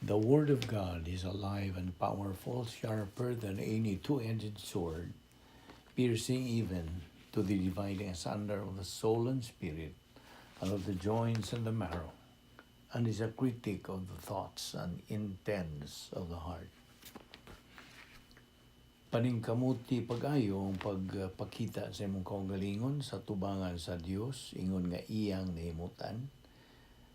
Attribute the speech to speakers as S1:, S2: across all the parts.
S1: The Word of God is alive and powerful, sharper than any two-edged sword, piercing even to the dividing asunder of the soul and spirit, and of the joints and the marrow, and is a critic of the thoughts and intents of the heart. Paningkamuti pag-ayo ang pagpakita sa imong kaugalingon sa tubangan sa Dios ingon nga iyang nahimutan.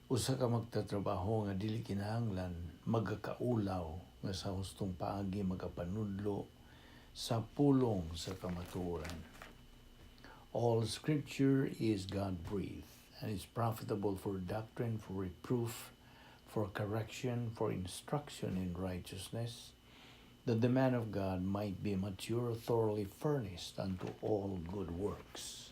S1: Usa ka magtatrabaho nga dili kinahanglan magakaulaw nga sa hustong paagi magapanudlo sa pulong sa kamatuoran. All scripture is God-breathed and is profitable for doctrine, for reproof, for correction, for instruction in righteousness, that the man of God might be mature, thoroughly furnished unto all good works.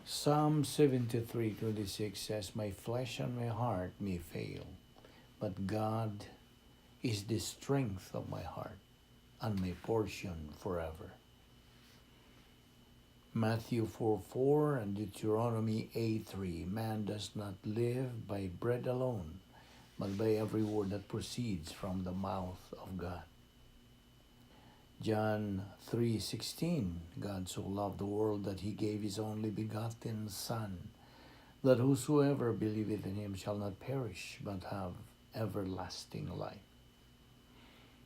S1: Psalm 73:26 says, My flesh and my heart may fail, but God is the strength of my heart and my portion forever. Matthew 4:4 and Deuteronomy 8:3, Man does not live by bread alone, but by every word that proceeds from the mouth of God. John 3:16, God so loved the world that he gave his only begotten Son, that whosoever believeth in him shall not perish, but have everlasting life.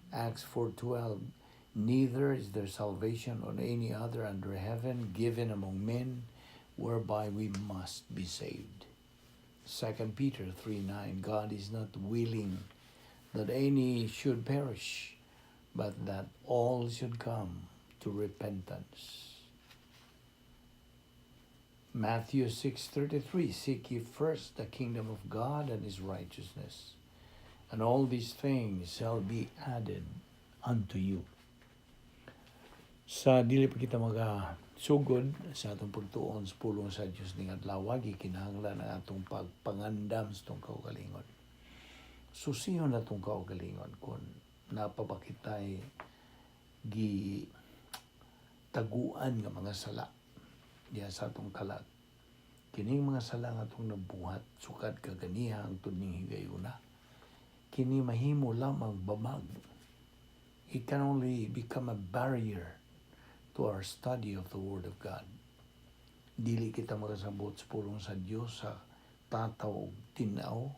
S1: Acts 4:12, Neither is there salvation on any other under heaven given among men, whereby we must be saved. 2 Peter 3:9, God is not willing that any should perish, but that all should come to repentance. Matthew 6:33, Seek ye first the kingdom of God and his righteousness, and all these things shall be added unto you. Sa dili pa kita sugod sa atong pagtuon sa pulong sa Dios ning adlaw, gikinahanglan ang atong pagpangandam sa atong kaugalingon. Susiyon na atong kaugalingon kung napabakitay gi taguan nga mga sala diya sa atong kalag. Kining mga sala nga atong nabuhat sukad kaganiha ang ning higayuna. Kini mahimo lamang babag. It can only become a barrier to our study of the Word of God. Dili kita makasabot sa pulong sa Dios sa tataw o tinaw,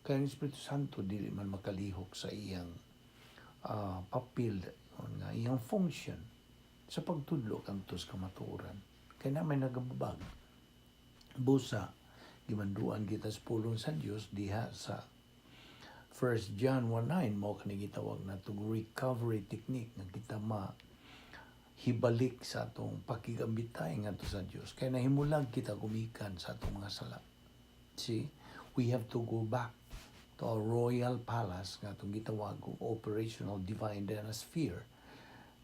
S1: kaya ang Espiritu Santo dili man makalihok sa iyang papel, nga iyang function sa pagtudlo kanto sa kamatuoran. Kaya na may nagababag. Busa, gimanduan kita sa pulong sa Dios diha sa 1 John 1:9 mo kani gitawag na itong recovery technique nga kita hibalik sa atong pakigambitay ngadto sa Dios. Kaya nahimulag kita gumikan sa atong mga sala. See, we have to go back to our royal palace nga atong gitawag og operational divine dynasty,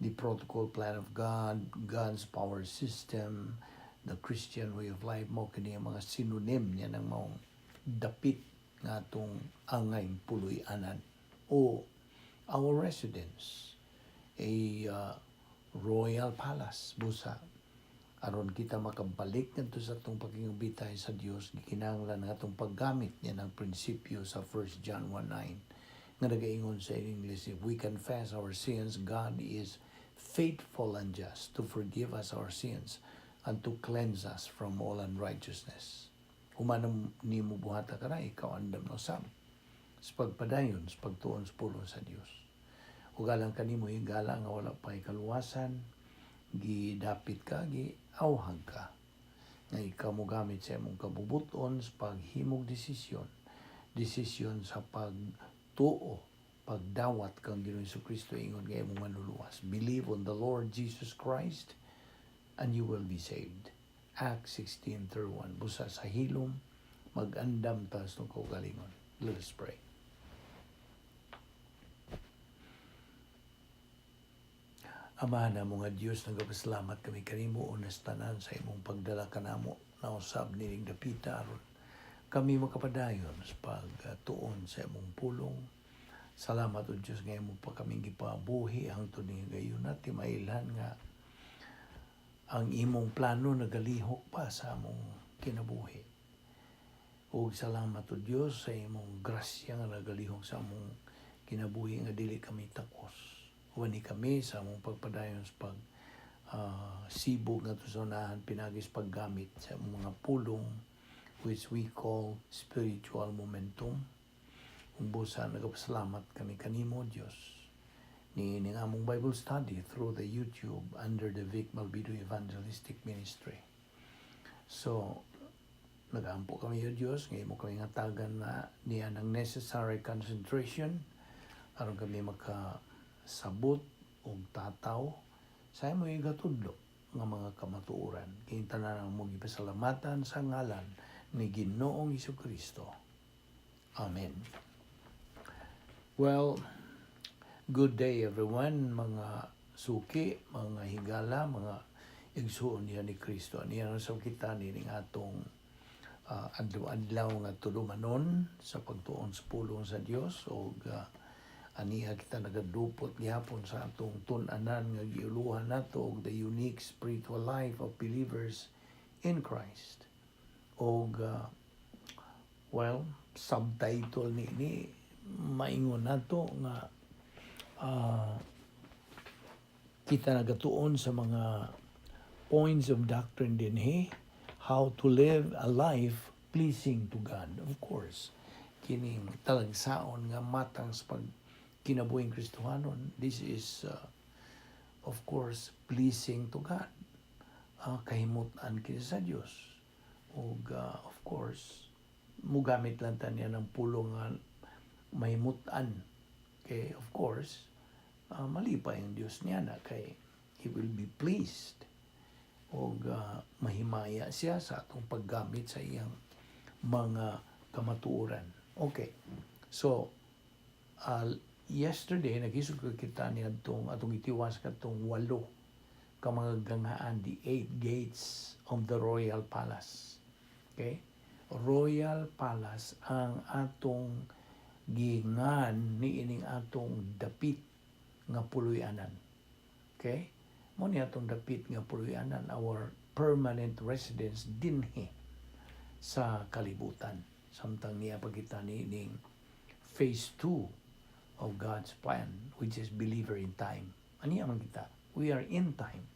S1: the protocol plan of God, God's power system, the Christian way of life mo kini mga synonym niya ng mga dapit nga atong angay puloy-anan o our residence, a royal palace, busa. Aron kita makabalik ngadto sa atong paghingbitay sa Dios, gikinahanglan nga atong paggamit niya ng prinsipyo sa 1 John 1:9 nga nagaingon sa English, if we confess our sins, God is faithful and just to forgive us our sins and to cleanse us from all unrighteousness. Humanam ni mo buhata ka na, ikaw andam no sam. Sa pagpadayon, sa pagtuon sa pulong sa Dios. Ugalang kanimo higala nga wala pa kaluwasan, gidapit ka, giawhag ka. Nga ikaw mo gamit sa imong kabubuton sa paghimog desisyon sa pagtuo, pagdawat kang Ginoong Jesucristo ingon nga imong manluluwas. Believe on the Lord Jesus Christ and you will be saved. Acts 16:31. Busa sa hilom, mag-andam ta sa kaugalingon. Let us pray. Ama na mga Diyos, nagapasalamat kami kanimo unas tanan sa imong pagdala kanamo na usab nining dapita aron kami makapadayon sa pagtuon sa imong pulong. Salamat o Diyos nga imong pa kaming gipabuhi hangtod ni gayon at timailhan nga ang imong plano nagalihok pa sa among kinabuhi. ug salamat to Dios sa imong grasya nga nagalihok sa among kinabuhi nga dili kami takos. Wani kami sa among pagpadayon sa pag sibog nga tusunahan pinagis paggamit sa mga pulong which we call spiritual momentum. Kung busa nagapasalamat kami kanimo Dios ni among Bible study through the YouTube under the Balbido Evangelistic Ministry. So nagaampo kami o Dios nga imo kami ngatagan na niya ng necessary concentration aron kami makasabot og tataw sa imo igatudlo nga mga kamatuoran. Kay tanan mo gipasalamatan sa ngalan ni Ginoong Hesukristo. Amen. Well, good day everyone, mga suki, mga higala, mga igsuon niya ni Kristo. Niya sa kita nining atong adlaw-adlaw nga tulumanon sa pagtuon sa pulong sa Dios o aniha kita nagadupot gihapon sa atong tun-anan nga giuluhan nato og the unique spiritual life of believers in Christ. Og well, subtitle ni maingon nato nga kita nagatuon sa mga points of doctrine dinhi, how to live a life pleasing to God. Of course, kining talagsaon nga matang sa pag kinabuhing Kristohanon, this is of course pleasing to God. Kahimutan kini sa Dios. Ug of course mugamit lang ta niya ng pulong nga mahimutan. Okay, of course malipay ang Dios niya na kay He will be pleased. Og mahimaya siya sa atong paggamit sa iyang mga kamatuoran. Okay. So yesterday nagisug kita ni atong itiwas katong 8 ka mga gangaan, the 8 gates of the royal palace. Okay? Royal palace ang atong gingan ni ining atong dapit nga puloy-anan. Okay? Mo ni atong dapit nga puloy-anan, our permanent residence dinhi sa kalibutan. Samtang niya pagkita ni ining phase 2 of God's plan, which is believer in time. Ani man kita? We are in time.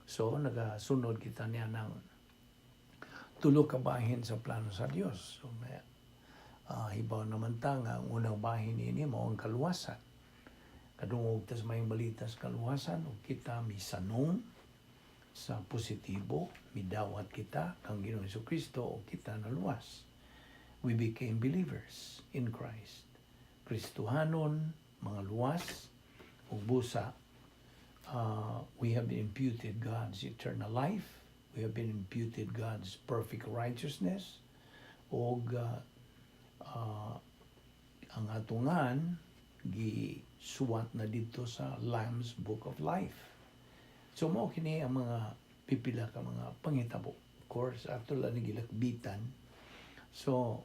S1: So, nagasunod kita niya ng tulo ka bahin sa plano sa Dios. So, hibaw naman ta nga ang unang bahin ini mo ang kaluwasan. Kadungog tas may balitas kaluwasan o kita misanong sa positibo, midawat kita kang Ginoong Hesukristo o kita naluwas. We became believers in Christ. Kristohanon, mga luwas, o busa, we have been imputed God's eternal life, we have been imputed God's perfect righteousness, o ang atungan, gisuwat na dito sa Lamb's Book of Life. So, mao kini ang mga pipila ka mga pangitabo. Of course, ato lang gilakbitan. So,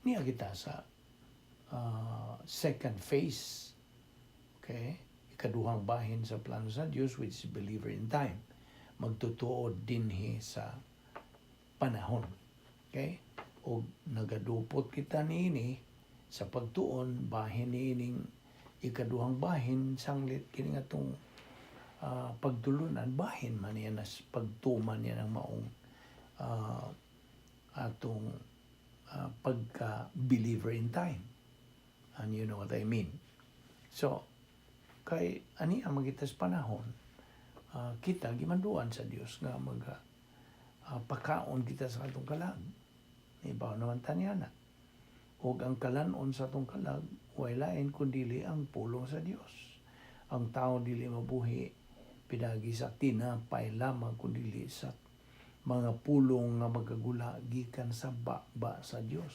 S1: niya kita sa second phase, okay, ikaduhang bahin sa plano sa Dios, which is believer in time, magtutuod dinhi sa panahon, okay, o nagadupot kita niini sa pagtuon bahin niining ikaduhang bahin sanglit kini atong pagtulunan bahin man yan as pagtuman yan ang maong atong pagka-believer in time. And you know what I mean. So, kay ani ang magitas panahon, kita gimanduan sa Dios nga pakaon kita sa atong kalag. Ibaw naman taniya na. Og ang kalanon sa atong kalag, walain kundili ang pulong sa Dios. Ang tao dili mabuhi pinagi sa tinapay lamang kundili sa mga pulong nga magagula gikan sa baba sa Dios.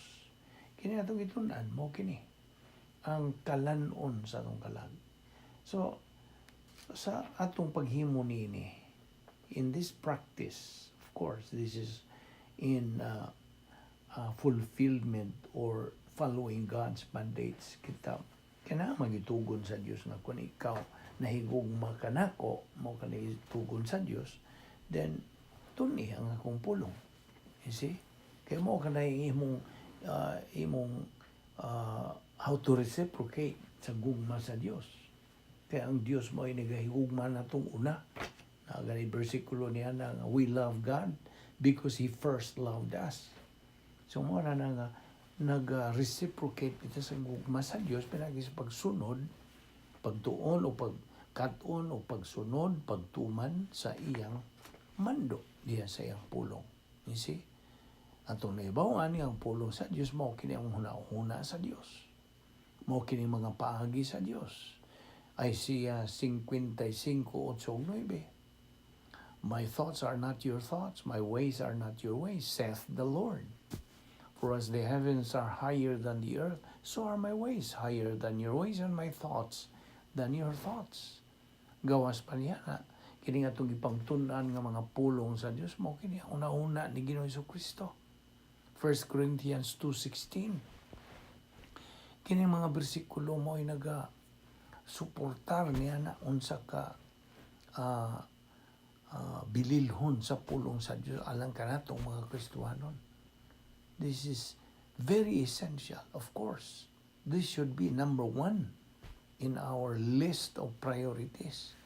S1: Kini atong gitunan mo kini ang kalanon sa atong kalag. So, sa atong paghimo niini, in this practice, of course, this is in fulfillment or following God's mandates. Kita kinahanglan gitugon sa Dios nga kung ikaw nahigugma ka nako, mo ka nahitugon sa Dios, then tuni ang akong pulong. You see? Kaya mo ka na imong how to reciprocate sa gugma sa Dios. Kaya ang Dios mo ay nagahigugma na itong una. Ganay versikulo niya na we love God because He first loved us. So mo na nag-reciprocate kita sa gugma sa Dios pinagi sa pagsunod, pagtuon o pagkaton o pagsunod, pagtuman sa iyang mando diya sa iyang pulong. You see? Atong naibawan ang pulong sa Dios mao kini ang huna sa Dios. Mao kini mga paagi sa Dios. Isaiah 55:8-9. My thoughts are not your thoughts, my ways are not your ways, saith the Lord. For as the heavens are higher than the earth, so are my ways higher than your ways, and my thoughts than your thoughts. Gawas pa niya na, kini nga itong ipangtunan nga mga pulong sa Diyos mo, kini una-una ni Ginoong Jesucristo. 1 Corinthians 2:16. Kini mga bersikulo mo ay suportar niya na unsa ka bililhon sa pulong sa Diyos alang kanatong mga Kristiyanon. This is very essential, of course. This should be number one in our list of priorities.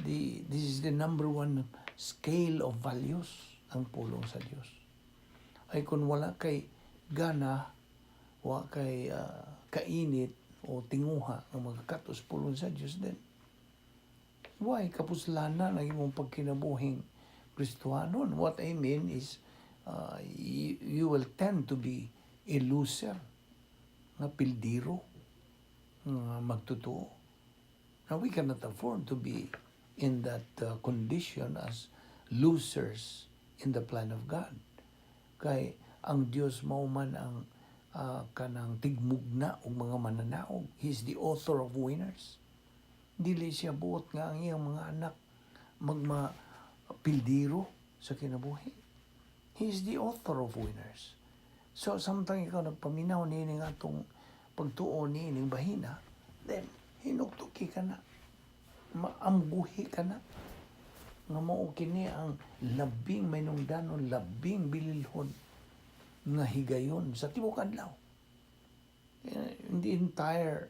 S1: This is the number one scale of values, ang pulong sa Diyos. Ay kung wala kay gana, wala kay kainit o tinguha ang magkatos pulong sa Diyos, then why kapuslanan ang imong pagkinabuhing Kristiyanon? What I mean is you will tend to be a loser, nga pildiro, nga magtutuo. Now we cannot afford to be in that condition as losers in the plan of God. Kay ang Dios mao man ang kanang tigmugna og mga mananaog. He is the author of winners. Dili siya buot nga ang iyang mga anak magmapildiro sa kinabuhi. He is the author of winners. So, samtang ikaw nagpaminaw nining atong pagtuon nining bahina, then, hinuktuki ka na. Maamguhi ka na. Nga mao kini ang labing mainungdanon, labing bililhon nga higayon sa tibuok adlaw. In the entire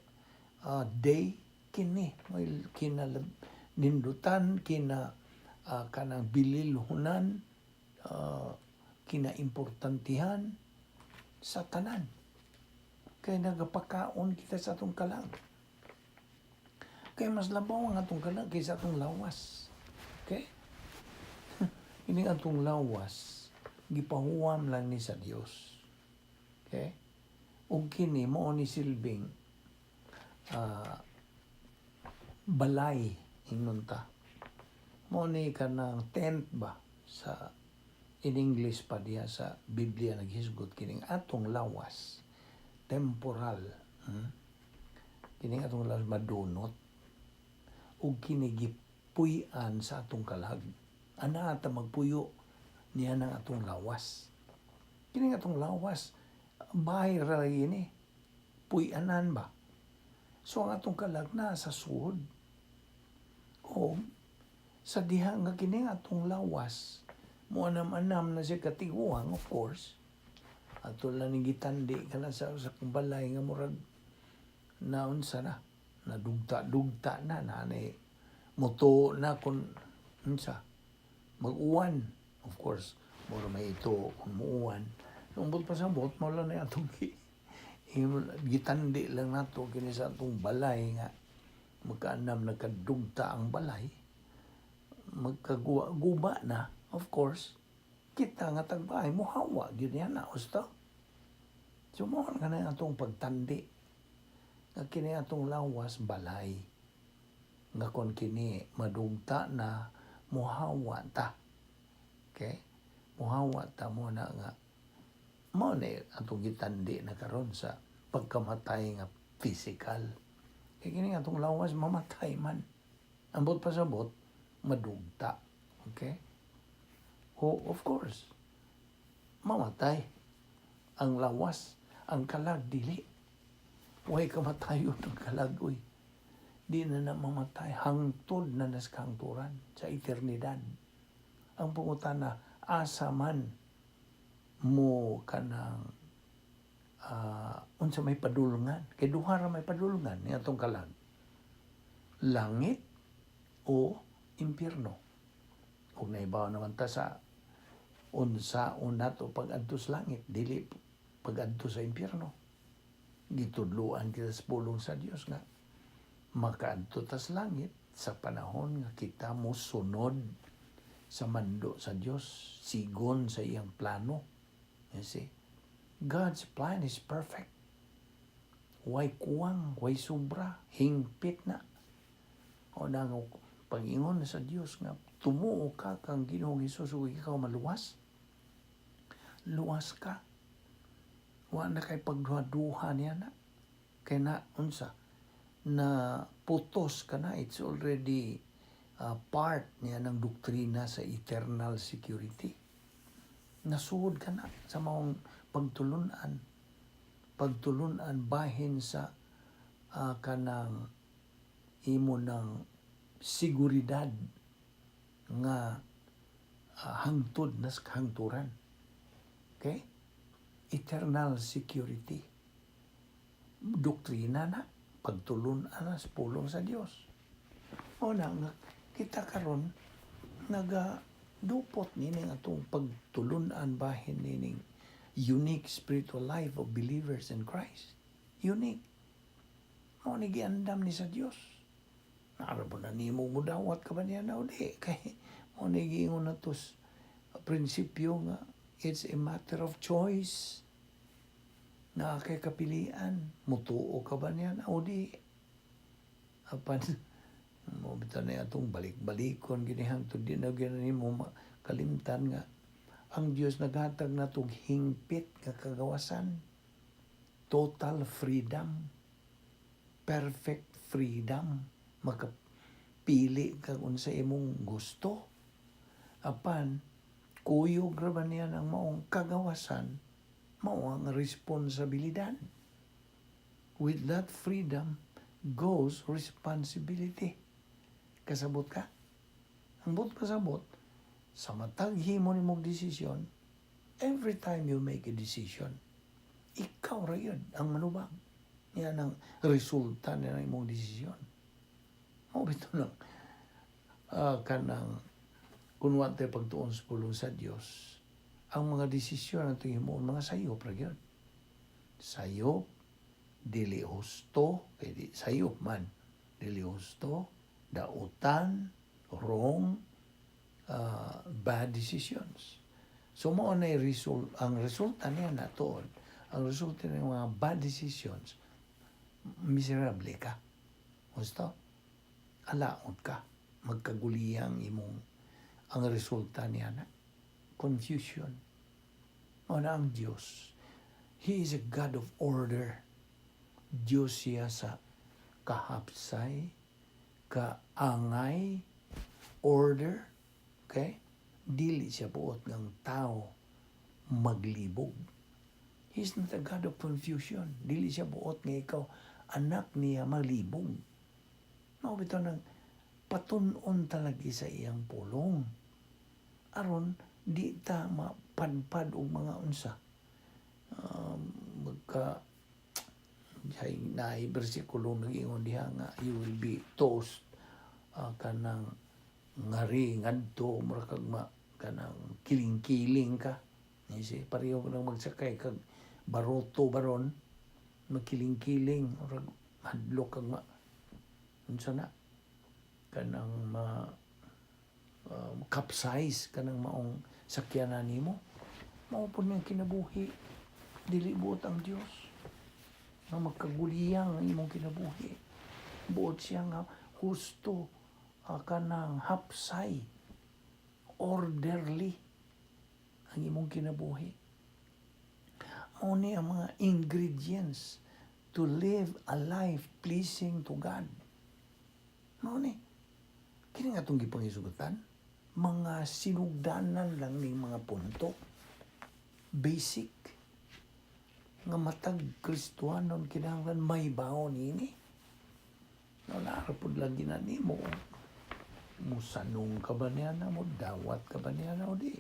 S1: day, kini may kinanindutan, kanang bililhunan, kinaimportantihan sa tanan. Kaya nagapakaon kita sa atong kalag. Kaya mas labaw ang atong kalag kaysa atong lawas. Okay? Ini atong lawas, gipahuwam lang ni sa Dios. Okay? Ug kini mao ni silbing balay inunta. Mao ni kanang tent ba sa in English pa diya sa Biblia naghisgot kining atong lawas temporal. Kining atong lawas madunot ug kini gipuy-an sa atong kalag. Ana ta magpuyo niya ng atong lawas. Kining atong lawas bahay ra ini puy-anan ba. So ang atong kalag na sa suod. O sa diha nga kini atong lawas mo anam-anam na siya katiguang, of course. Ato lang ni gitandi ka na sa kumbalay nga murag naunsa na. Nadugta-dugta na muto na kung unsa. Mag-uwan. Of course, mura may ito kung muuwan. Umbot pa sa bot, mawala na atong gitandi lang nato kini sa atong balay nga magkaanam nagkadugta ang balay. Magkaguba na. Of course, kita nga tagbahay, muhawa, yun yan na, usto. So, mo ka na atong pagtandi. Nga kini atong lawas, balay. Nga kon kini, madugta na, muhawa ta. Okay? Muhawa ta mo na nga. Mo na atong gitandi na karon sa pagkamatay nga physical. Kaya kini atong lawas, mamatay man. Ambot pa sa bot, madugta. Okay? Of course, mamatay ang lawas, ang kalag, dili. Huwag kamatayon ng kalag, uy. Di na mamatay, hangtod na naskangturan sa eternidad. Ang pangutana, asa man mo kanang unsa may padulungan. Kay duha ra may padulungan ni atong kalag. Langit o impyerno. Kung naibaw naman ta sa unsaon nato pag-adto sa langit, dili pag-adto sa impyerno. Gitudloan kita sa pulong sa Dios nga makaadto ta sa langit sa panahon nga kita mo sunod sa mando sa Dios, sigon sa iyang plano. You see? God's plan is perfect. Way kuwang, way sobra, hingpit na. O nang pag-ingon sa Dios nga tumuo ka kang Ginoong Hesus ug ikaw maluwas. Luwas ka. Wa na kay pagduha-duha niya na. Kay na unsa na putos ka na, it's already part niya ng doktrina sa eternal security. Nasuod ka na sa maong pagtulunan bahin sa kanang imo ng seguridad nga hangtod na sa kahangturan. Okay? Eternal security. Doktrina na, pagtulunan na sa pulong sa Dios. O na, kita karon dupot nining atong pagtulunan bahin nining unique spiritual life of believers in Christ. Unique. Mo ni giandam ni sa Dios. Naarabo na nimo mo dawat ka ba niya na o di? Kay mo ni giingon na to prinsipyo nga it's a matter of choice. Na kay kapilian, mutuo ka ba niya na o di? Apan mo bitaw na atong balik-balikon ginihang to di na mo kalimtan nga ang Dios naghatag natong hingpit nga kagawasan, total freedom, perfect freedom, makapili ka kung sa imong gusto. Apan kuyog ra ba niya ang maong kagawasan, mao ang responsibilidad. With that freedom goes responsibility. Kasabot ka? Ang kasabot, sa matag himo nimong desisyon, every time you make a decision, ikaw ra yun ang manubang. Yan ang resulta na imong desisyon. Mao bito lang kanang kunwa tayo pagtuon sa pulong sa Dios, ang mga desisyon ang himoon mga sayop ra gyud. Sayop, dili husto, kay sayop man, dili husto, dautan, wrong, bad decisions. So mo na ang resulta niya natoon, ang resulta ng mga bad decisions, miserable ka. Gusto? Alaot ka. Magkaguliyang imong ang resulta niya na confusion. O na ang Diyos. He is a God of order. Diyos siya sa kahapsay, kaangay, order. Okay? Dili siya buot ng tao maglibog. He's not a God of confusion. Dili siya buot nga ikaw anak niya malibog. No, bito nang patunon talagi sa iyang pulong. Aron di ta mapadpad og mga unsa. Naay bersikulo nag-ingon diha nga you will be toast kanang ngari ngadto mura kag kanang kiling-kiling ka.Isi pareho nang magsakay kag baroto baron makiling-kiling mura hadlok kag unsa na kanang capsize kanang maong sakyanan nimo. Mao pud ang kinabuhi. Dili buot ang Dios nga magkaguliyang ang imong kinabuhi. Buot siya nga husto, kanang hapsay, orderly ang imong kinabuhi. Mao ni ang mga ingredients to live a life pleasing to God. Mao ni kini nga itong gipangisugutan, mga sinugdanan lang ni mga punto. Basic. Nga matag Kristiyanon kinahanglan may baon ini. Narapod lang ginani mo. Musanong ka ba niya na mo? Dawat ka ba niya na o di?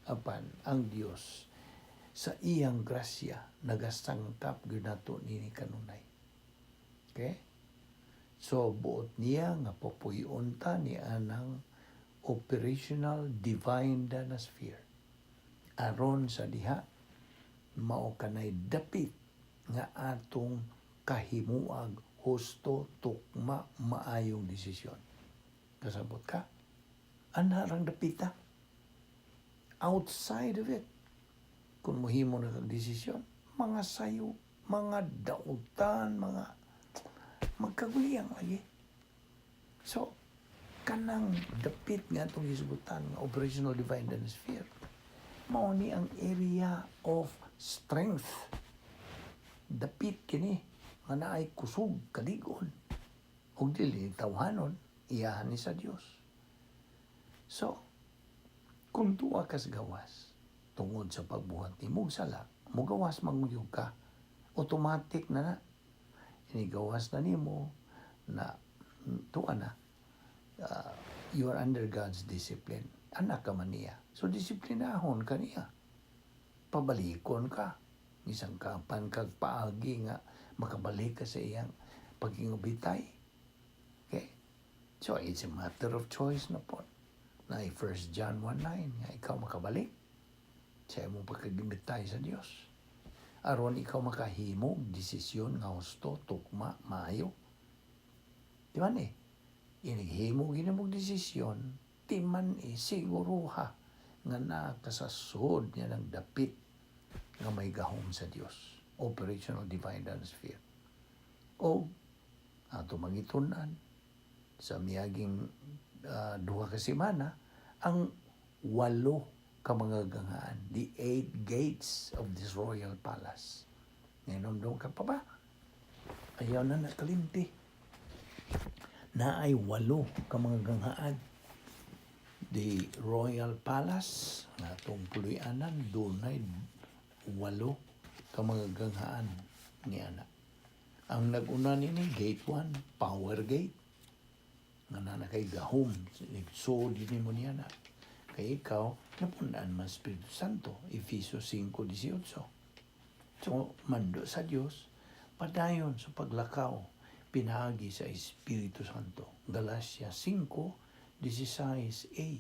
S1: Apan, ang Diyos, sa iyang grasya nagasangkap gyud nato nini kanunay. Okay? So buot niya nga papuyon ta ni anang operational divine danosphere. Aron sa diha mao kanay dapit nga atong kahimuag husto tukma maayong desisyon. Kasabot ka? Anarang dapita. Outside of it, kung mohimo na kag desisyon, mga sayo, mga dautan, mga magkaguliyang lagi. So, kanang dapit nga itong hisgutan nga operational divine danosphere, mao ni ang area of strength. Dapit kini nga naay kusog kaligon ug dili tawhanon iyahan ni sa Dios. So, kung tuwa kas gawas tungod sa pagbuhat ni mong sala, mugawas manguyog ka, automatic na inigawas na nimo na tuwa na you are under God's discipline. Anak ka man niya. So, disiplinahon ka niya. Pabalikon ka. Isang kapan kag paagi nga makabalik ka sa iyang pagingubitay. Okay? So, it's a matter of choice na po. Na 1 John 1:9 nga ikaw makabalik sa imong pagkagimbitay sa Dios. Aron ikaw makahimog desisyon nga husto, tukma, maayo. Di ba ni? Inighimog ginamog desisyon, timan siguruha nga nakasasod niya ng dapit nga may gahom sa Dios. Operational divine danosphere. O ato mangitunan sa miyaging duha ka semana ang 8 ka mga gangaan, the 8 gates of this royal palace. Ngayon ka pa ba? Ayaw na nakalimti. Na ay 8 ka mga gangaan. The royal palace na itong puloy-anan, dunay 8 ka mga gangaan ni anak. Ang nag-una nini, gate 1, power gate. Nga na kay gahom, so din mo niya na. Kay ikaw, napundaan man Espiritu Santo, Efeso 5:18. So, mando sa Dios, padayon sa paglakaw, pinagi sa Espiritu Santo. Galatia 5:16a.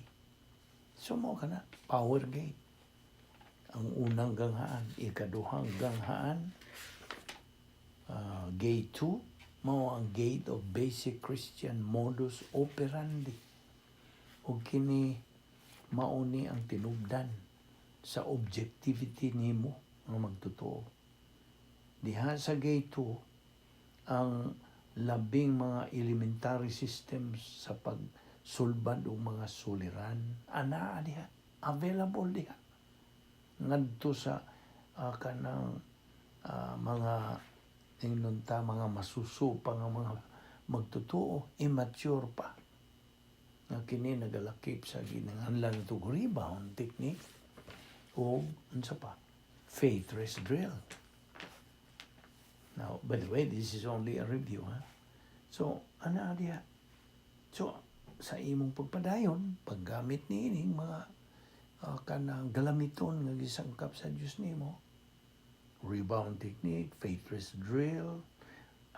S1: So, mo ka na, power gate. Ang unang ganghaan, ikaduhang ganghaan, gate 2, mao ang gate of basic Christian modus operandi. O kini mao ni ang tinubdan sa objectivity nimo nga magtotoo. Diha sa gate 2 ang labing mga elementary systems sa pagsulbad og mga suliran ana diha, available diha ngadto sa kanang mga inunta mga masusupa nga mga magtotoo, immature pa. Nga kini nagalakip sa ginanganlan ito rebound technique o unsa pa, faith rest drill. Now, by the way, this is only a review. So, ana diha. So, sa imong pagpadayon, paggamit ni ining mga kanang galamiton nga gisangkap sa Dios nimo, rebound technique, faith rest drill,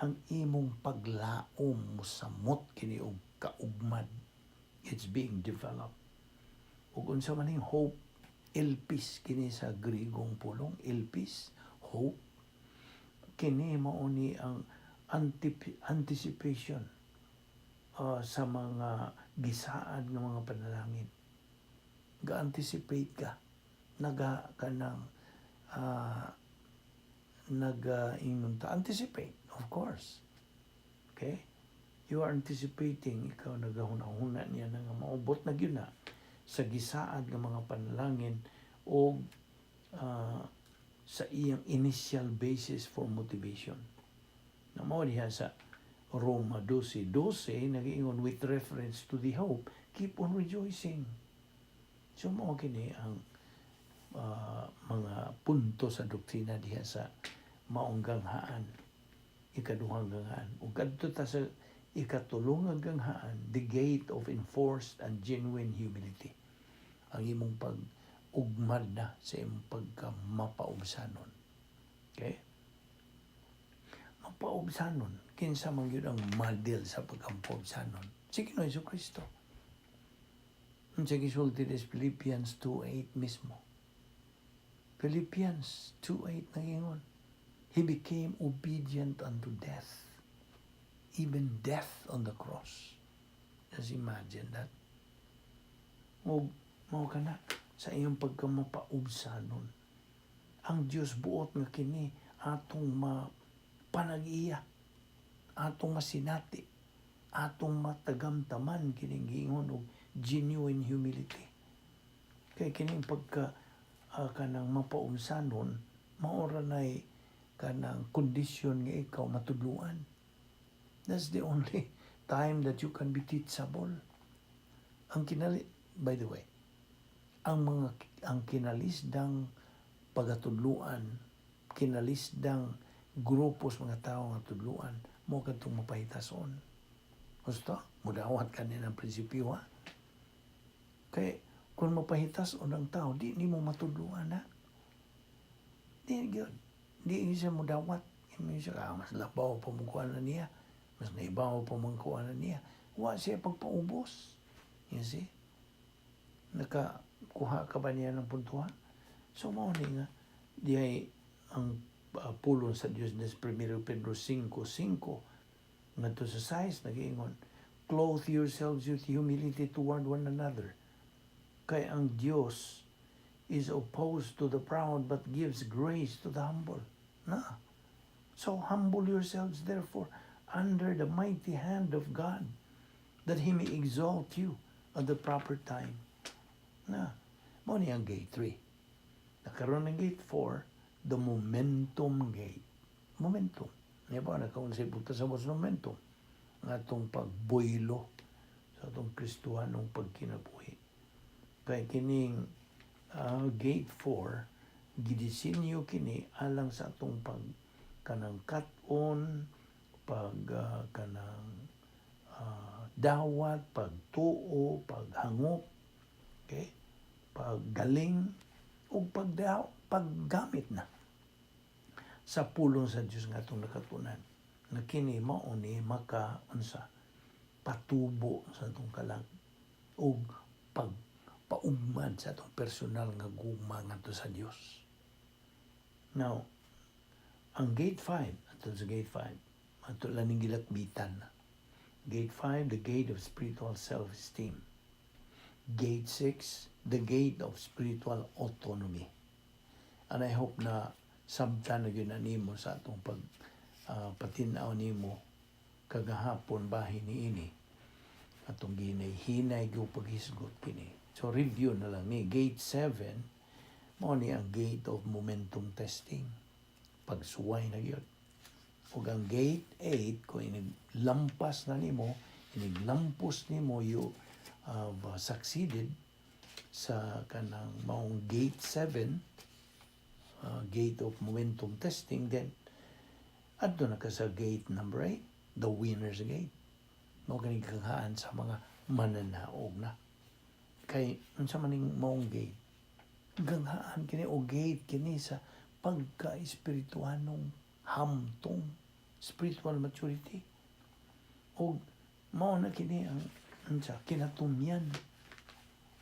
S1: ang imong paglaom mosamot kini og kaugmad. It's being developed. Ug unsa man ning hope, elpis kini sa Grigong pulong, elpis, hope. Kini mao ni ang anticipation sa mga gisaad ng mga panalangin. Ga-anticipate ka, kanang anticipate, of course. Okay? You are anticipating, ikaw nagahuna-huna niya na nga maubot na gyud na sa gisaad ng mga panalangin o sa iyang initial basis for motivation. Na mao diha sa Roma 12:12 nag-iingon with reference to the hope, keep on rejoicing. So mao kini ang mga punto sa doktrina diha sa maong ganghaan, ikaduhang ganghaan. Ug kadto ta sa ikatulong nga ganghaan, the gate of enforced and genuine humility. Ang imong ugmad na sa imong pagka-mapaubsanon. Okay? Mapaubsanon. Kinsa man yun ang model sa pagka-mapaubsanon. Si Ginoong Jesucristo. Ang sa gisulti is Philippians 2:8 mismo. Philippians 2:8 nangingon. He became obedient unto death. Even death on the cross. Just imagine that. Mao ka na sa iyong pagkamapaubsanon. Ang Dios buot nga kini atong mapanag-iya, atong masinati, atong matagamtaman kining giingon og genuine humility. Kay kining pagka kanang mapaubsanon, maora nay kanang kondisyon nga ikaw matudluan. That's the only time that you can be teachable. By the way, ang kinalisdang pagatudluan, kinalisdang grupos mga tao nga tudluan, mo kadtong mapahitason. Gusto? Mudawat ka ng prinsipyo, ha? Kaya kung mapahitason ang tao, di mo matudluan, ha? Di yun. Di siya mudawat. Hindi siya, mas labaw pa mong kuha na niya. Mas naibaw pa mong kuha na niya. Wa siya pagpaubos. You see? Nakakuha ka ba niya ng puntuhan? So, mauni nga, di ay ang pulong sa Diyos na 1 Pedro 5:5 nga to sa size, nag-iingon, clothe yourselves with humility toward one another. Kaya ang Diyos is opposed to the proud but gives grace to the humble. Na. So, humble yourselves therefore under the mighty hand of God, that He may exalt you at the proper time. Na, mo ni ang gate 3. Nakaroon ng gate 4, the momentum gate. Momentum. Niya ba, nakaunsa punta sa momentum. Ng atong pagboylo sa atong Kristuhanong pagkinabuhi. Kaya kining gate 4, gidisinyo kini alang sa atong kanang cut-on, kanang dawat, pagtuo, paghangop, okay? Paggaling, o paggamit na sa pulong sa Diyos nga itong nakatunan. Na kini mao ni makaunsa patubo sa itong kalag o pagpaugmad sa itong personal nga gugma nga to sa Diyos. Now, ang gate 5, ato sa gate 5, ato lang ning gilakbitan na. Gate 5, the gate of spiritual self-esteem. Gate 6, the gate of spiritual autonomy. And I hope na sabtan na yun na nimo sa atong patinaw nimo kagahapon bahin niini. Atong hinay go paghisgot kini. So review na lang ni. Gate 7, mo ni ang gate of momentum testing. Pagsuway na yun. O ang gate 8, kung iniglampas na nimo, iniglampos nimo you succeeded sa kanang maong gate 7, gate of momentum testing, then adto na ka sa gate number 8, the winner's gate. Mao kini kaghaan sa mga mananaog na. Kay unsa man ning maong gate? Ganghaan kini o gate kini sa pagka-espirituhanong hamtong, spiritual maturity. O mao na kini ang kinatumyan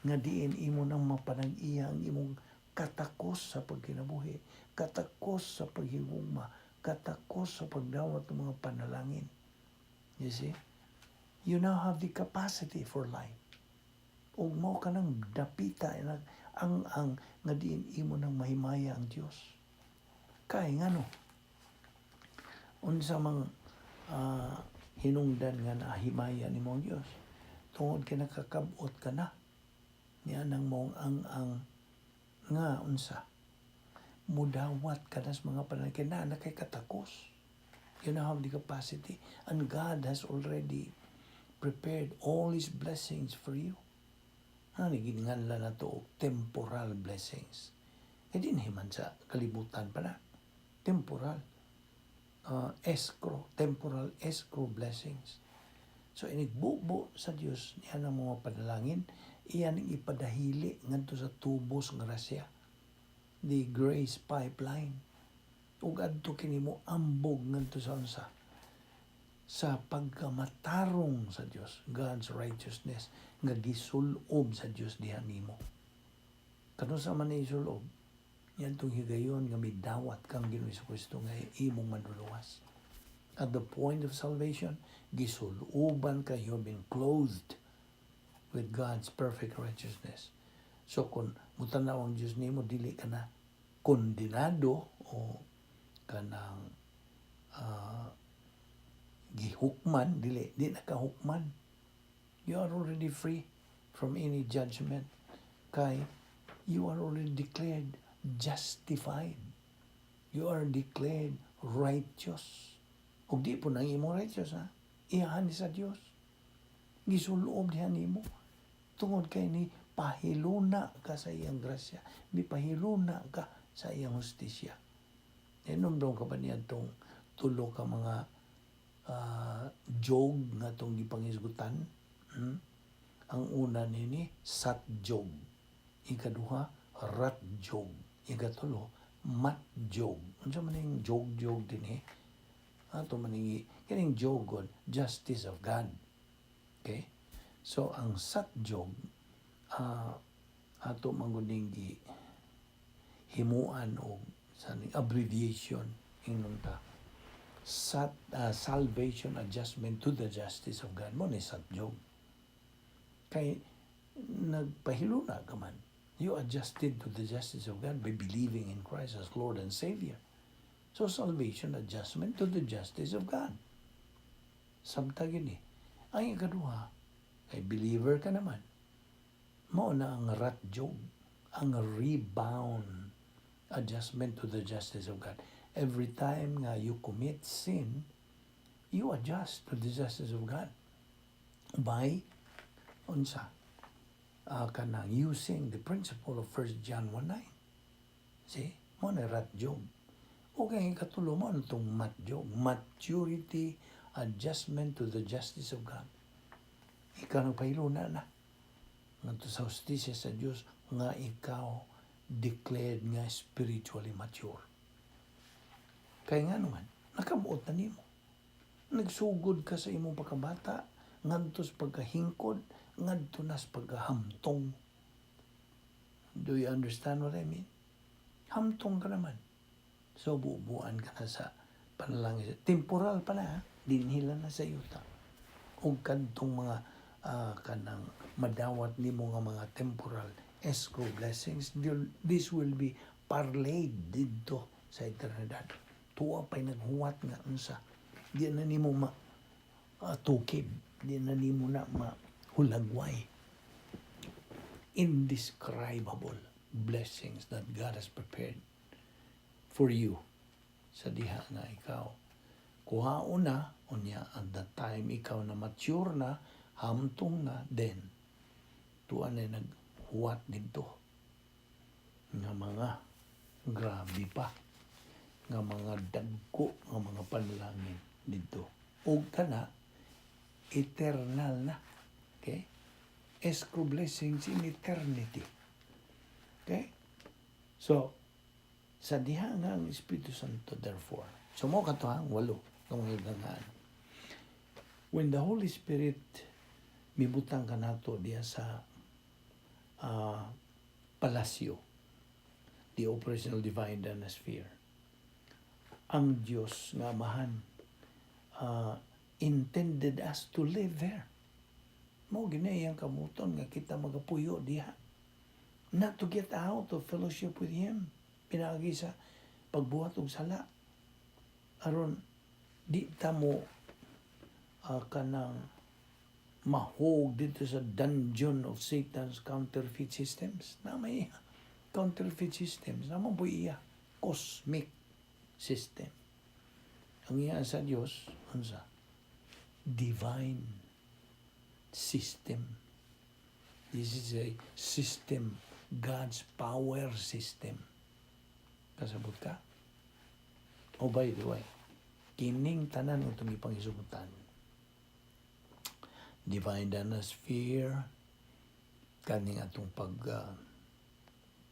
S1: nga diin imo nang mapanag-iya ang imong katakos sa pagkinabuhi, katakos sa paghigugma, katakos sa pagdawat ng mga panalangin. You see? You now have the capacity for life. Ug mao ka nang dapita ang nga diin imo nang mahimaya ang Dios. Kay ngano? Unsa mang hinungdan nga nahimaya nimo ang Dios? Tungod kay nakakabot ka na niya nang mong ang nga unsa mudawat ka na sa mga panalangin na kay katakos. You now have the capacity, and God has already prepared all His blessings for you. Ano ginganlan na to temporal blessings. E din himan sa kalibutan pa na. Temporal. Temporal escrow blessings. So inigbubo sa Dios niya ng mga panalangin, iyan ang ipadahili ngadto sa tubos nga grasya, the grace pipeline. Ug adto kini mo ambog ngadto sa unsa, sa pagkamatarong sa Dios, God's righteousness nga gisulob sa Dios diha nimo. Kano sa man isulob? Yan tong higayon nga midawat kang Ginoong Jesucristo nga imong manluluwas. At the point of salvation, gisuloban ka, you have been clothed with God's perfect righteousness. So kung mutanaw ang Diyos nimo, dili ka na kondenado o kanang gihukman, di na kahukman. You are already free from any judgment. Kay you are already declared justified. You are declared righteous. Ug di po nang imo righteous, ha? Iyahan ni sa Dios. Gisuloob diha nimo. Tungod kay ni pahiluna ka sa iyang grasya. Mipahiluna ka sa iyang hustisya. Inomdom ka ba niya itong tulo ka mga jog nga itong gipangisgutan? Ang una nini, sat jog. Ikaduha, rat jog. Ikatulo, mat jog. Ano man yung jog din Ato man yung kining jog God, justice of God. Okay? So, ang sat jog, ato manguning himuan o abbreviation inunta. Salvation adjustment to the justice of God. Mo ni sat jog. Kay nagpahiluna ka man. You adjusted to the justice of God by believing in Christ as Lord and Savior. So, salvation, adjustment to the justice of God. Samtag yun Ang ikaduha, ay believer ka naman. Mao na ang rat jog, ang rebound, adjustment to the justice of God. Every time nga you commit sin, you adjust to the justice of God by unsa? Kanang using the principle of 1 John 1:9. See? Mo na rat jog. O kaya katulo mo itong mat jog. Maturity, adjustment to the justice of God. Ikaw nagpahiluna na. Nganto sa hustisya sa Dios nga ikaw declared nga spiritually mature. Kaya nga naman, nakabuot na nimo. Nagsugod ka sa imong pagkabata, nganto sa pagkahingkod, ngadto na sa pagkahamtong. Do you understand what I mean? Hamtong ka naman. So, buubuan ka na sa panalangin. Temporal pa na, dinhila na sa yuta. O kadtong mga kanang madawat nimo nga mga temporal escrow blessings, this will be parlayed dito sa eternidad. Tuwa pa'y naghuwat nga unsa. Di na nimo tukib. Di na nimo na hulagway. Indescribable blessings that God has prepared for you sa diha nga ikaw. Kuhaon na, unya, at that time ikaw na mature na, hamtong na, then, tuan na naghuwat dito. Nga mga grabe pa. Nga mga dagko, nga mga panalangin dito. O ka na, eternal na. Okay? Escrow blessings in eternity. Okay? So, sa diha nga ang Espiritu Santo, therefore, so mo katuhang 8, itong higangaan. When the Holy Spirit mibutang ka nato diya sa palasyo, the operational divine dynasty, ang Diyos nga amahan intended us to live there. Mo ginayang kamuton nga kita magapuyo diha. Not to get out of fellowship with Him. Pinagi sa pagbuhat og sala. Aron di ta mo kanang mahog dito sa dungeon of Satan's counterfeit systems. Na may counterfeit systems. Naman po iya. Cosmic system. Ang iya sa Diyos, unsa? Divine system. This is a system, God's power system. Kasabot ka? O by the way, kining tanan ng itong ipangisubutan. Divine dynasty, kaning atong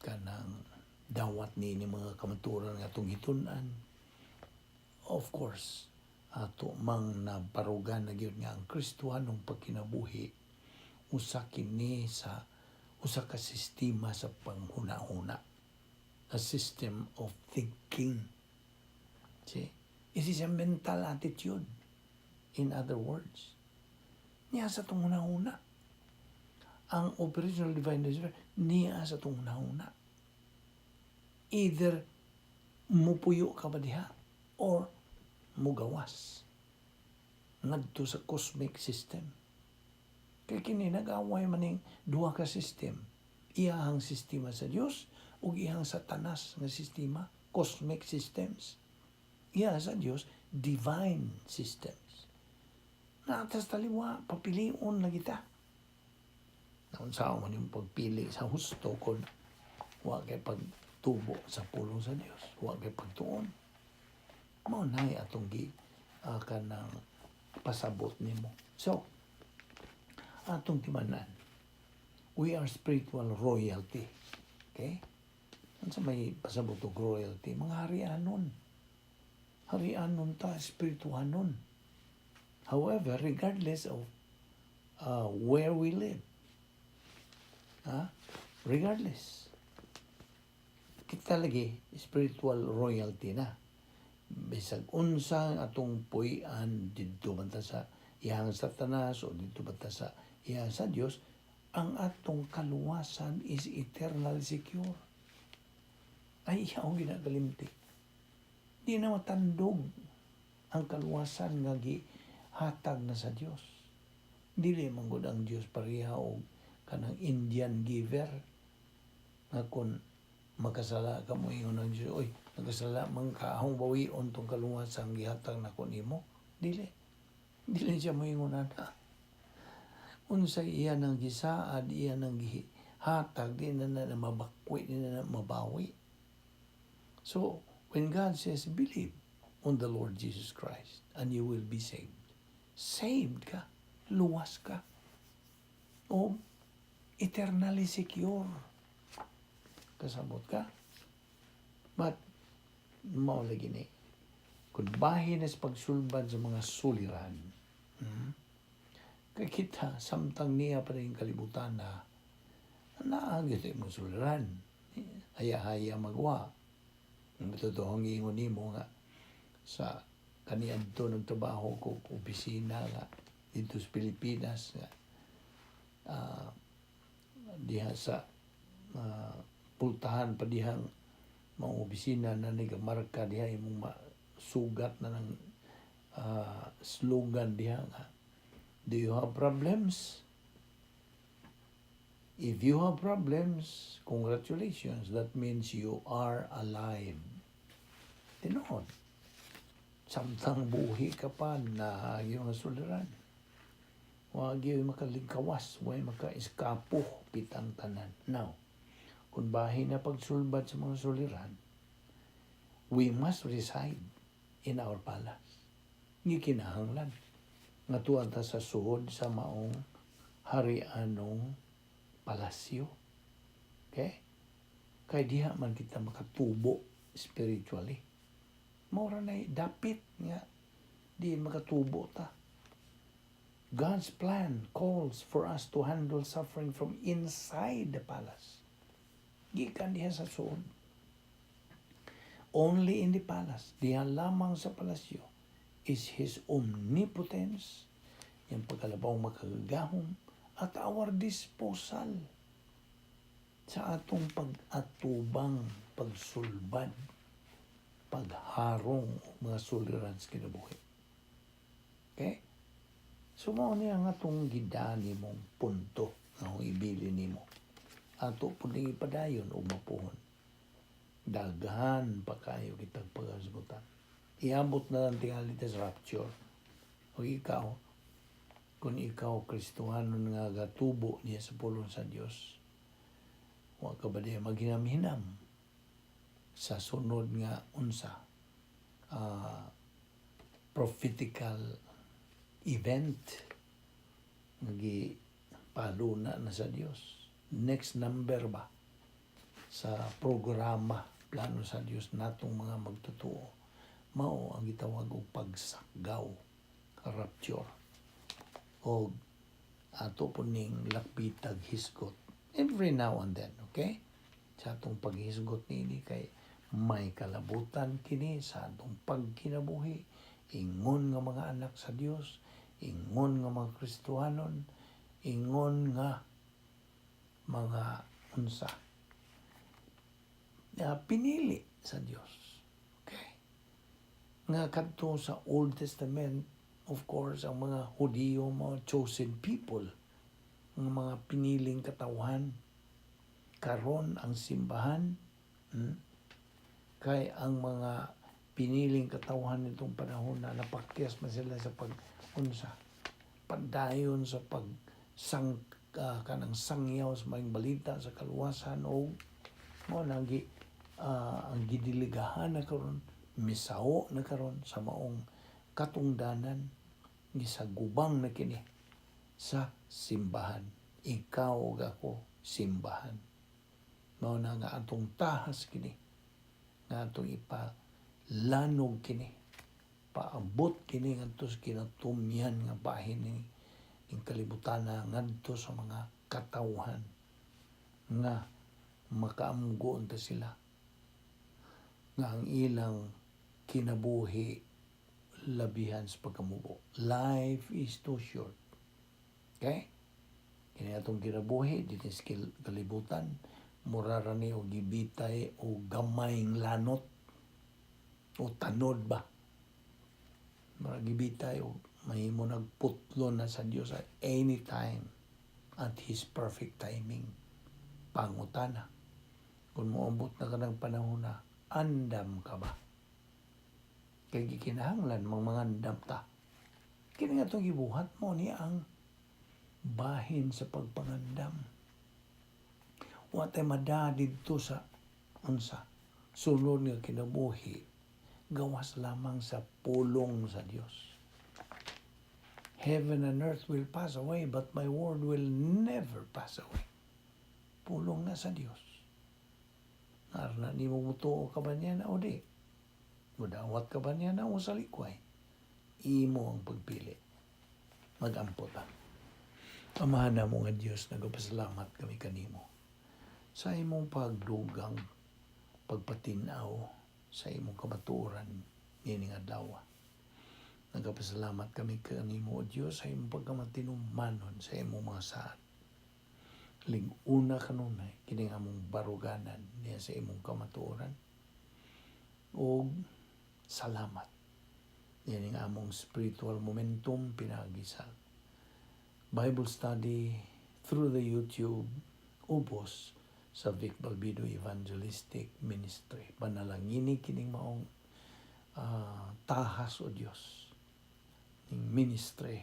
S1: kanang dawat ni mga kamaturan nga atong hitun-an. Of course, ato mang naparugan na gyud nga ang Kristiyanong pagkinabuhi usa kini sa usa ka sistema sa panghuna-huna, a system of thinking. See? It is a mental attitude. In other words, niya sa itong huna-huna. Ang operational divine nature, niya sa itong huna-huna. Either mupuyo ka ba diha or mugawas ngadto sa cosmic system. Kaya kini nag-away maning duha ka system. Iyahang sistema sa Dios ug iyahang Satanas nga sistema, cosmic systems. Iya sa Dios, divine systems. Naatas taliwa, papilion na kita. Naunsaon man yung pagpili sa husto kung wa kay pagtubo sa pulong sa Dios, wa kay pagtuon. Mao nay atong kanang pasabot nimo. So, atong timanan, we are spiritual royalty. Okay? Ano sa may pasabot og royalty? Mga harianon. Harianon ta, spirituanon. However, regardless of where we live, regardless, kita lagi spiritual royalty na. Bisag unsa atong puy-an didto banta sa iyang Satanas o didto banta sa iyang sa Dios, ang atong kaluwasan is eternal secure. Ay iyaw ginagalimti. Di na matandog ang kaluwasan nga gihatag na sa Dios. Dili man gud ang Dios pareha og kanang Indian giver nga kun makasala ka mo ingon ang Dios, oy nagkasala man ka ahong bawion tong kaluwasan gihatag nako nimo. Dili siya mo ingon ana. Unsa iya nang gisaad, iya nang gihatag, di na mabakwi, di na mabawi. So, when God says, believe on the Lord Jesus Christ and you will be saved. Saved ka, luwas ka, o eternally secure. Kasabot ka. But, mao lagi ni, kung bahin sa pagsulbad sa mga suliran, kaya kita, samtang niya pa rin kalibutan na naagit mo suliran. Haya-haya magwa. Matutuhong ingon nimo nga sa kaniadto ng trabaho ko opisina nga dito sa Pilipinas nga diha sa pultahan pa dihang mga opisina na nagamarka diha imong sugat na ng slogan diha nga, do you have problems? If you have problems, congratulations. That means you are alive. Tinood. Samtang buhi ka pa na yung suliran. Huwag yung makaligkawas. Huwag yung maka-eskapo pitang tanan. Now, kung bahin na pagsulbad sa mga suliran, we must reside in our palace. Hindi kinahanglan. Nga tuwan ta sa suhod sa maong harianong palasyo. Okay? Kaya diha man kita makatubo spiritually. Mura na dapit nga di makatubo ta. God's plan calls for us to handle suffering from inside the palace. Gikan diha sa suod. Only in the palace, diha lamang sa palasyo, is His omnipotence, yung pagkalabaw makagagahom, at our disposal sa atong pag-atubang, pagsulbad, pagharong mga suliran sa kinabuhi. Okay? So, mao niya nga itong gidani mong punto na ibili nimo. Ato po nang ipadayon o mapuhon. Daghan pa kayo kitang pag-asbutan. Iabot na lang tingali sa rapture. O ikaw, kung ikaw Kristohanon nga gatubo niya sa pulong sa Dios, wa ka ba diya maghinam-hinam sa sunod nga unsa prophetical event nga paluna na sa Dios. next number ba sa programa plano sa Dios natong mga magtotoo mao ang gitawag og pagsakgaw, rapture, o ato po ning lakbitag hisgot every now and then, okay? Sa atong paghisgot nini kay may kalabutan kini sa atong pagkinabuhi, ingon nga mga anak sa Dios, ingon nga mga Kristohanon, ingon nga mga unsa pinili sa Dios. Okay? Nga kadto sa Old Testament, of course, ang mga Hudiyo, mga chosen people, ang mga piniling katawhan, karon ang simbahan, kay ang mga piniling katawhan nitong panahon na napakyas man sila sa pag-unsa, padayon sa kanang sangyaw sa maayong balita sa kaluwasan o mo nagi ang gidiligahan na karon, misaho na karon sa maong katungdanan, gisagubang na kini sa simbahan. Ikaw ug ako simbahan. Mao na nga atong tahas kini, nga atong ipalanog kini, paabot kini ngadto sa kinatumyan nga bahin ni kalibutan na ngadto sa mga katawhan nga makaamgon ta sila nga ang ilang kinabuhi labihan sa pagkamubo. Life is too short. Okay? Kini atong kinabuhi dito sa kalibutan, murara ni og gibitay o gamayng lanot o tanod ba. Mura gibitay o mahimo nagputlo na sa Dios at anytime at His perfect timing. Pangutana, kung moabot na ka ng panahon na andam ka ba? Kaya gikinahanglan mga andam ta. Kini nga itong gibuhat mo ni ang bahin sa pagpangandam. Wa tay mada dito sa unsa sulod nga kinabuhi gawas lamang sa pulong sa Dios. Heaven and earth will pass away, but my word will never pass away. Pulong na sa Dios. Narna ni mo mutuo ka ba niya na o di? Mudawat ka ba niya na o sa likway? Imo ang pagpili. Mag-ampo ta. Amahan na mo nga Diyos, nagpasalamat kami kanimo sa imong pagdugang, pagpatinaw, sa imong kamatuoran, nining adlaw. Nagpasalamat kami kanimo, O Diyos, sa imong pagkamatinumanon sa imong mga saad. Ling-una kanunay, kining among baruganan niya sa imong kamatuoran. O salamat. Yan ang among spiritual momentum pinagisal. Bible study through the YouTube, ubos sa Vic Balbido Evangelistic Ministry. Panalangini kining maong tahas o Dios ning ministry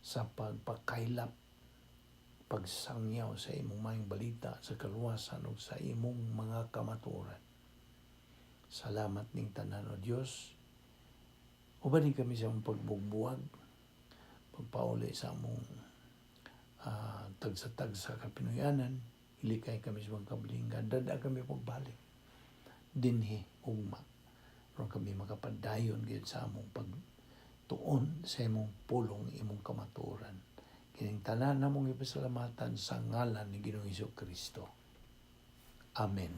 S1: sa pagpakaylap, pagsangyaw sa imong maayong balita sa kaluwasan ug sa imong mga kamatuoran. Salamat ning tanan o Dios. Ubanin kami sa among pagbugbuwag, pagpauli sa among tagsa-tagsa kapinuyanan, ilikay kami sa mga kabilingan, dada kami pagbalik. Dinhi, ugma. Ron kami makapadayon gayud sa among pagtuon sa imong pulong, imong kamatuoran. Kining tanan namong ipasalamatan sa ngalan ni Ginoong Hesukristo. Amen.